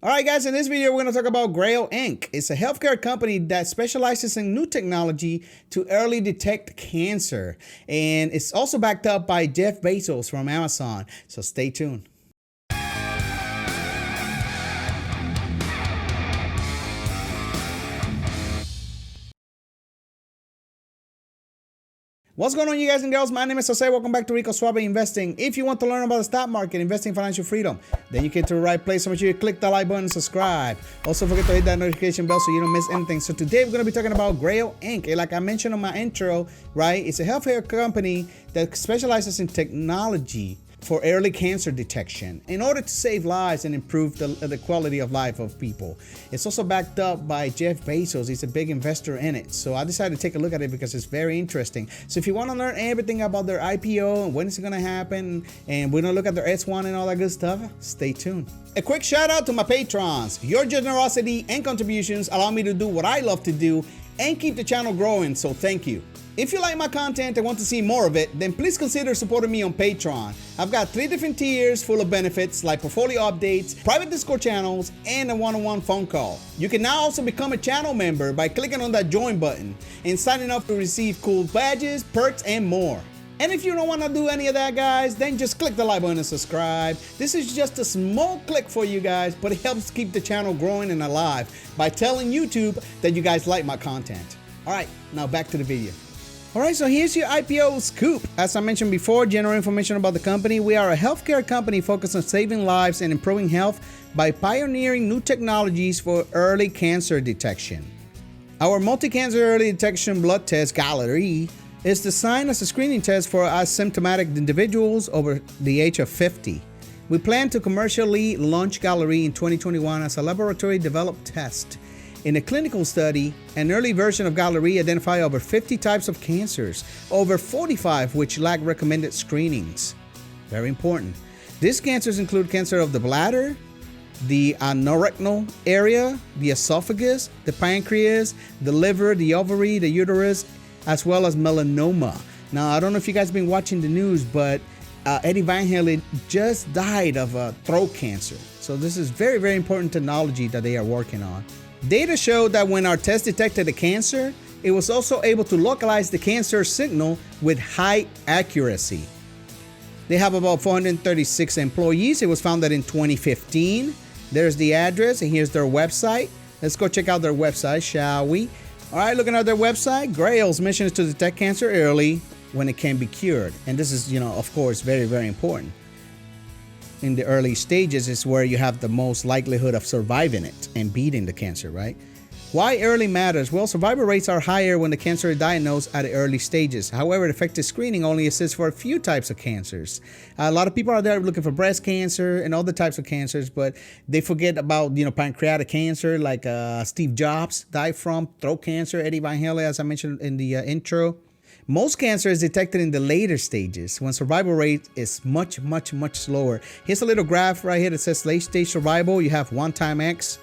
All right, guys, in this video, we're going to talk about Grail Inc. It's a healthcare company that specializes in new technology to early detect cancer. And it's also backed up by Jeff Bezos from Amazon. So stay tuned. What's going on, you guys and girls? My name is Jose. Welcome back to Rico Suave Investing. If you want to learn about the stock market, investing, financial freedom, then you get to the right place. So make sure you click the like button and subscribe. Also, forget to hit that notification bell so you don't miss anything. So today we're going to be talking about Grail Inc. Like I mentioned on my intro, right? It's a healthcare company that specializes in technology for early cancer detection in order to save lives and improve the quality of life of people. It's also backed up by Jeff Bezos. He's a big investor in it. So I decided to take a look at it because it's very interesting. So if you want to learn everything about their IPO and when it's going to happen, and we're going to look at their S1 and all that good stuff, stay tuned. A quick shout out to my patrons. Your generosity and contributions allow me to do what I love to do and keep the channel growing, so thank you. If you like my content and want to see more of it, then please consider supporting me on Patron. I've got 3 different tiers full of benefits like portfolio updates, private Discord channels, and a one-on-one phone call. You can now also become a channel member by clicking on that join button and signing up to receive cool badges, perks, and more. And if you don't want to do any of that, guys, then just click the like button and subscribe. This is just a small click for you guys, but it helps keep the channel growing and alive by telling YouTube that you guys like my content. All right, now back to the video. All right, so here's your IPO scoop. As I mentioned before, general information about the company. We are a healthcare company focused on saving lives and improving health by pioneering new technologies for early cancer detection. Our multi-cancer early detection blood test, Grail, is designed as a screening test for asymptomatic individuals over the age of 50. We plan to commercially launch Grail in 2021 as a laboratory-developed test. In a clinical study, an early version of Grail identified over 50 types of cancers, over 45 which lack recommended screenings. Very important. These cancers include cancer of the bladder, the anorectal area, the esophagus, the pancreas, the liver, the ovary, the uterus, as well as melanoma. Now, I don't know if you guys have been watching the news, but Eddie Van Halen just died of throat cancer. So this is very, very important technology that they are working on. Data showed that when our test detected a cancer, it was also able to localize the cancer signal with high accuracy. They have about 436 employees. It was founded in 2015. There's the address, and here's their website. Let's go check out their website, shall we? All right, looking at their website, Grail's mission is to detect cancer early when it can be cured. And this is, of course, very, very important. In the early stages is where you have the most likelihood of surviving it and beating the cancer, right? Why early matters? Well, survival rates are higher when the cancer is diagnosed at the early stages. However, effective screening only assists for a few types of cancers. A lot of people are there looking for breast cancer and other types of cancers, but they forget about, pancreatic cancer, like Steve Jobs died from, throat cancer, Eddie Van Halen, as I mentioned in the intro. Most cancer is detected in the later stages when survival rate is much, much, much slower. Here's a little graph right here that says late stage survival. You have 1 times X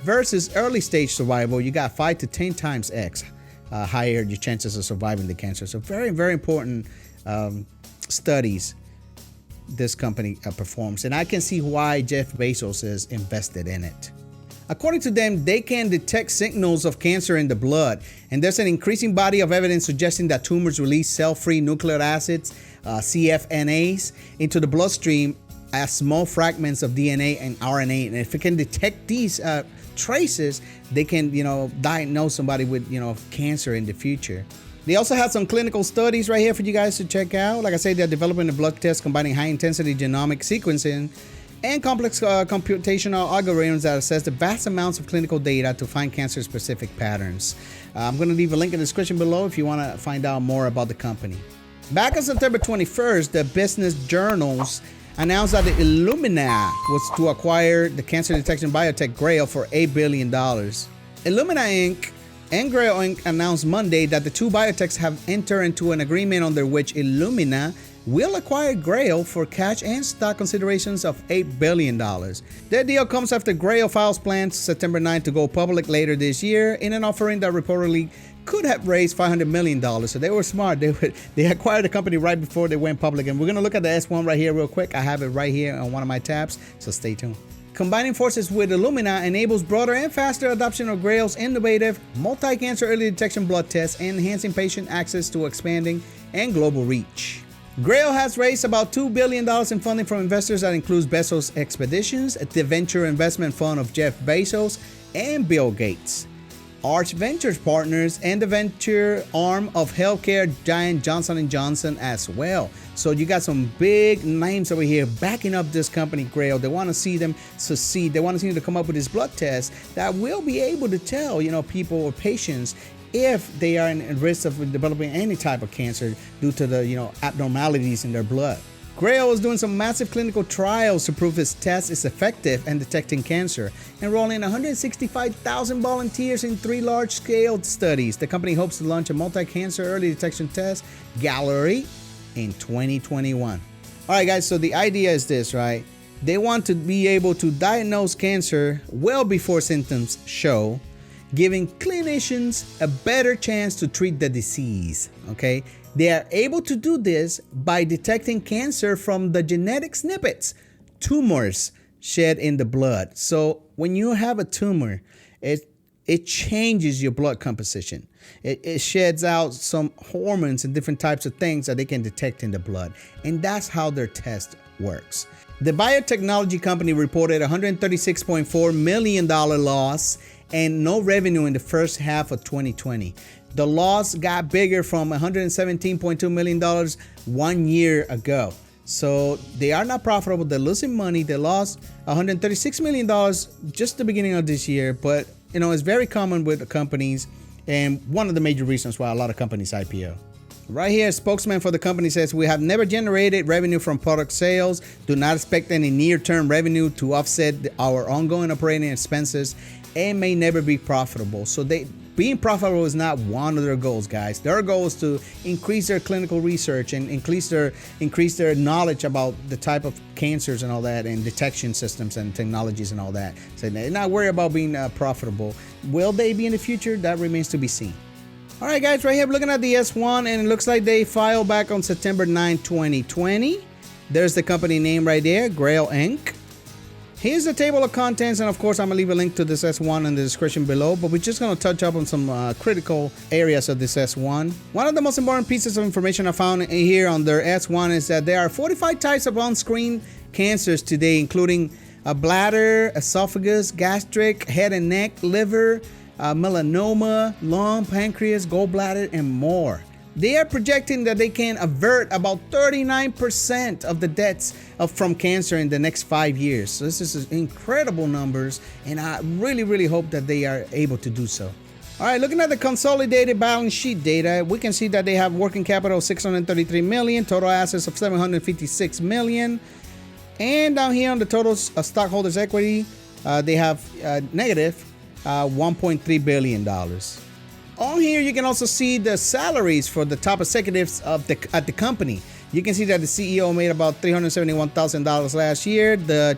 versus early stage survival. You got 5 to 10 times X higher your chances of surviving the cancer. So very, very important studies this company performs. And I can see why Jeff Bezos is invested in it. According to them, they can detect signals of cancer in the blood, and there's an increasing body of evidence suggesting that tumors release cell-free nucleic acids, CFNAs, into the bloodstream as small fragments of DNA and RNA. And if it can detect these traces, they can, diagnose somebody with, cancer in the future. They also have some clinical studies right here for you guys to check out. Like I said, they're developing a blood test combining high-intensity genomic sequencing and complex computational algorithms that assess the vast amounts of clinical data to find cancer-specific patterns. I'm going to leave a link in the description below if you want to find out more about the company. Back on September 21st, the business journals announced that the Illumina was to acquire the cancer detection biotech Grail for $8 billion. Illumina Inc. and Grail Inc. announced Monday that the two biotechs have entered into an agreement under which Illumina will acquire Grail for cash and stock considerations of $8 billion. That deal comes after Grail files plans September 9 to go public later this year in an offering that reportedly could have raised $500 million. So they were smart. They acquired the company right before they went public. And we're going to look at the S1 right here real quick. I have it right here on one of my tabs, so stay tuned. combining forces with Illumina enables broader and faster adoption of Grail's innovative multi-cancer early detection blood tests, enhancing patient access to expanding and global reach. Grail has raised about $2 billion in funding from investors that includes Bezos Expeditions, the venture investment fund of Jeff Bezos and Bill Gates, Arch Ventures Partners, and the venture arm of healthcare giant Johnson & Johnson as well. So you got some big names over here backing up this company, Grail. They want to see them succeed. They want to see them to come up with this blood test that will be able to tell, people or patients if they are in risk of developing any type of cancer due to the, abnormalities in their blood. Grail is doing some massive clinical trials to prove its test is effective in detecting cancer, enrolling 165,000 volunteers in 3 large-scale studies. The company hopes to launch a multi-cancer early detection test, Gallery, in 2021. All right, guys, so the idea is this, right? They want to be able to diagnose cancer well before symptoms show, giving clinicians a better chance to treat the disease, okay? They are able to do this by detecting cancer from the genetic snippets, tumors shed in the blood. So when you have a tumor, it changes your blood composition. It sheds out some hormones and different types of things that they can detect in the blood. And that's how their test works. The biotechnology company reported $136.4 million loss and no revenue in the first half of 2020. The loss got bigger from $117.2 million 1 year ago. So they are not profitable. They're losing money. They lost $136 million just the beginning of this year. But, it's very common with companies, and one of the major reasons why a lot of companies IPO. Right here, a spokesman for the company says, "We have never generated revenue from product sales, do not expect any near-term revenue to offset our ongoing operating expenses, and may never be profitable." So being profitable is not one of their goals, guys. Their goal is to increase their clinical research and increase their knowledge about the type of cancers and all that, and detection systems and technologies and all that. So they're not worried about being profitable. Will they be in the future? That remains to be seen. All right, guys, right here, we're looking at the S1, and it looks like they filed back on September 9, 2020. There's the company name right there, Grail Inc. Here's the table of contents, and of course, I'm going to leave a link to this S1 in the description below, but we're just going to touch up on some critical areas of this S1. One of the most important pieces of information I found here on their S1 is that there are 45 types of on-screen cancers today, including bladder, esophagus, gastric, head and neck, liver, melanoma, lung, pancreas, gallbladder, and more. They are projecting that they can avert about 39% of the deaths from cancer in the next 5 years. So this is incredible numbers, and I really, really hope that they are able to do so. All right, looking at the consolidated balance sheet data, we can see that they have working capital of $633 million, total assets of $756 million, and down here on the total stockholders' equity, they have negative $1.3 billion. On here, you can also see the salaries for the top executives at the company. You can see that the CEO made about $371,000 last year. The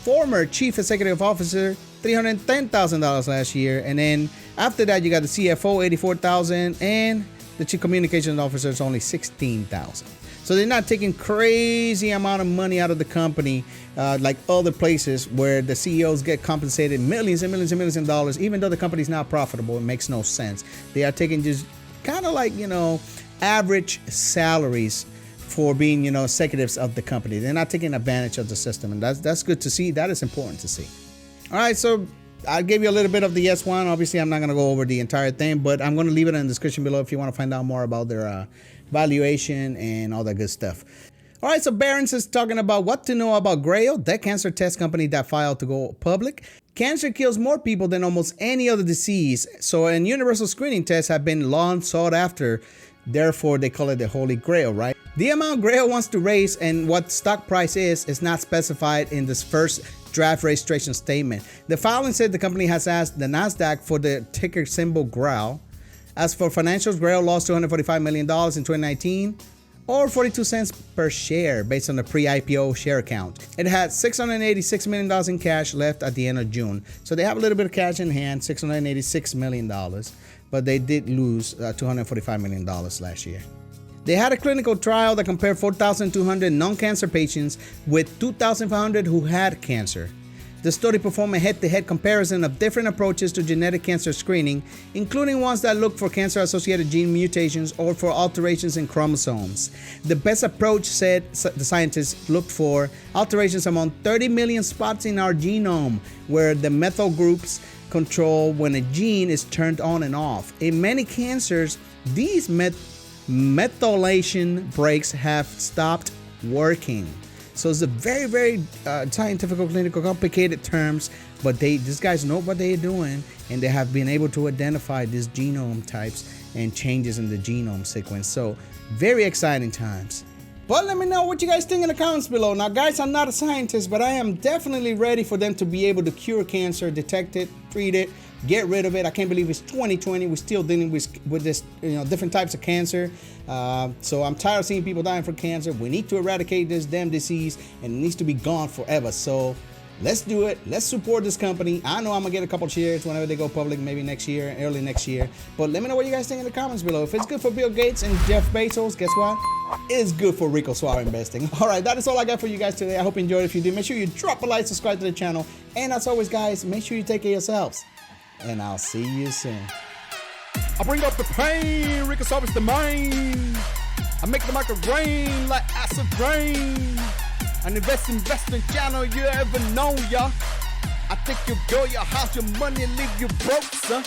former chief executive officer, $310,000 last year. And then after that, you got the CFO, $84,000, and the chief communications officer is only $16,000. So they're not taking crazy amount of money out of the company like other places where the CEOs get compensated millions and millions and millions of dollars, even though the company's not profitable. It makes no sense. They are taking just kind of like, average salaries for being, executives of the company. They're not taking advantage of the system, and that's good to see. That is important to see. All right, so I gave you a little bit of the S1. Obviously, I'm not going to go over the entire thing, but I'm going to leave it in the description below if you want to find out more about their valuation and all that good stuff. All right, so Barron's is talking about what to know about Grail, the cancer test company that filed to go public. Cancer kills more people than almost any other disease, so an universal screening test have been long sought after. Therefore, they call it the Holy Grail, right? The amount Grail wants to raise and what stock price is not specified in this first draft registration statement. The filing said the company has asked the NASDAQ for the ticker symbol GRAIL. As for financials, Grail lost $245 million in 2019, or 42 cents per share based on the pre-IPO share count. It had $686 million in cash left at the end of June. So they have a little bit of cash in hand, $686 million, but they did lose $245 million last year. They had a clinical trial that compared 4,200 non-cancer patients with 2,500 who had cancer. The study performed a head-to-head comparison of different approaches to genetic cancer screening, including ones that look for cancer-associated gene mutations or for alterations in chromosomes. The best approach, said the scientists, looked for alterations among 30 million spots in our genome, where the methyl groups control when a gene is turned on and off. In many cancers, these methylation brakes have stopped working. So it's a very, very scientific, clinical, complicated terms, but these guys know what they're doing, and they have been able to identify these genome types and changes in the genome sequence. So very exciting times. But let me know what you guys think in the comments below. Now, guys, I'm not a scientist, but I am definitely ready for them to be able to cure cancer, detect it, treat it, get rid of it. I can't believe it's 2020. We're still dealing with this, different types of cancer. So I'm tired of seeing people dying from cancer. We need to eradicate this damn disease, and it needs to be gone forever. So let's do it. Let's support this company. I know I'm gonna get a couple shares whenever they go public, maybe next year, early next year. But let me know what you guys think in the comments below. If it's good for Bill Gates and Jeff Bezos, guess what? It's good for Rico Suave Investing. All right, that is all I got for you guys today. I hope you enjoyed. If you did, make sure you drop a like, subscribe to the channel, and as always, guys, make sure you take care of yourselves. And I'll see you soon. I bring up the pain, Rico Suave is the main. I make the market rain like acid rain. An investing channel you ever know, ya. I think you'll go your house, your money, and leave you broke, son.